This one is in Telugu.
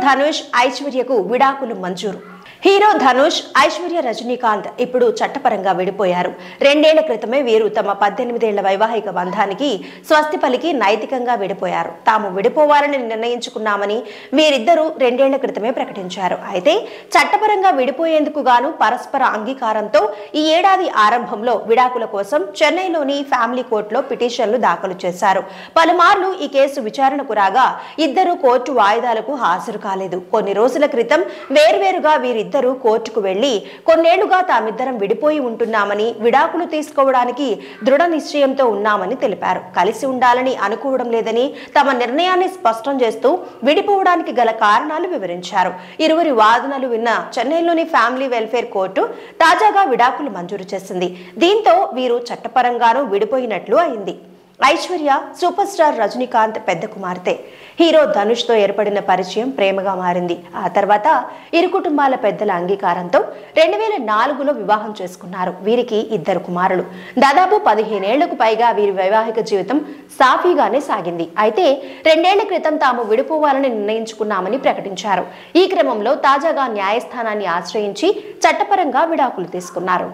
ధనుష్ ఐశ్వర్యకు విడాకులు మంజూరు. హీరో ధనుష్, ఐశ్వర్య రజనీకాంత్ ఇప్పుడు చట్టపరంగా విడిపోయారు. 2 ఏళ్ల క్రితమే వీరు తమ 18 ఏళ్ల వైవాహిక బంధానికి స్వస్తి పలికి నైతికంగా విడిపోయారు. తాము విడిపోవాలని నిర్ణయించుకున్నామని వీరిద్దరూ 2 ఏళ్ల క్రితమే ప్రకటించారు. అయితే చట్టపరంగా విడిపోయేందుకు గాను పరస్పర అంగీకారంతో ఈ ఏడాది ఆరంభంలో విడాకుల కోసం చెన్నైలోని ఫ్యామిలీ కోర్టులో పిటిషన్లు దాఖలు చేశారు. పలుమార్లు ఈ కేసు విచారణకు రాగా ఇద్దరు కోర్టు వాయిదాలకు హాజరు కాలేదు. కొన్ని రోజుల క్రితం వేర్వేరుగా వీరిద్దరూ కోర్టుకు వెళ్లి కొన్నేళ్లుగా తామిద్దరం విడిపోయి ఉంటున్నామని, విడాకులు తీసుకోవడానికి దృఢ నిశ్చయంతో ఉన్నామని తెలిపారు. కలిసి ఉండాలని అనుకోవడం లేదని తమ నిర్ణయాన్ని స్పష్టం చేస్తూ విడిపోవడానికి గల కారణాలు వివరించారు. ఇరువురి వాదనలు విన్న చెన్నైలోని ఫ్యామిలీ వెల్ఫేర్ కోర్టు తాజాగా విడాకులు మంజూరు చేసింది. దీంతో వీరు చట్టపరంగానూ విడిపోయినట్లు అయింది. ఐశ్వర్య సూపర్ స్టార్ రజనీకాంత్ పెద్ద కుమార్తె. హీరో ధనుష్ తో ఏర్పడిన పరిచయం ప్రేమగా మారింది. ఆ తర్వాత ఇరు కుటుంబాల పెద్దల అంగీకారంతో 2004లో వివాహం చేసుకున్నారు. వీరికి 2 కుమారులు. దాదాపు 15 ఏళ్లకు పైగా వీరి వైవాహిక జీవితం సాఫీగానే సాగింది. అయితే 2 ఏళ్ల క్రితం తాము విడిపోవాలని నిర్ణయించుకున్నామని ప్రకటించారు. ఈ క్రమంలో తాజాగా న్యాయస్థానాన్ని ఆశ్రయించి చట్టపరంగా విడాకులు తీసుకున్నారు.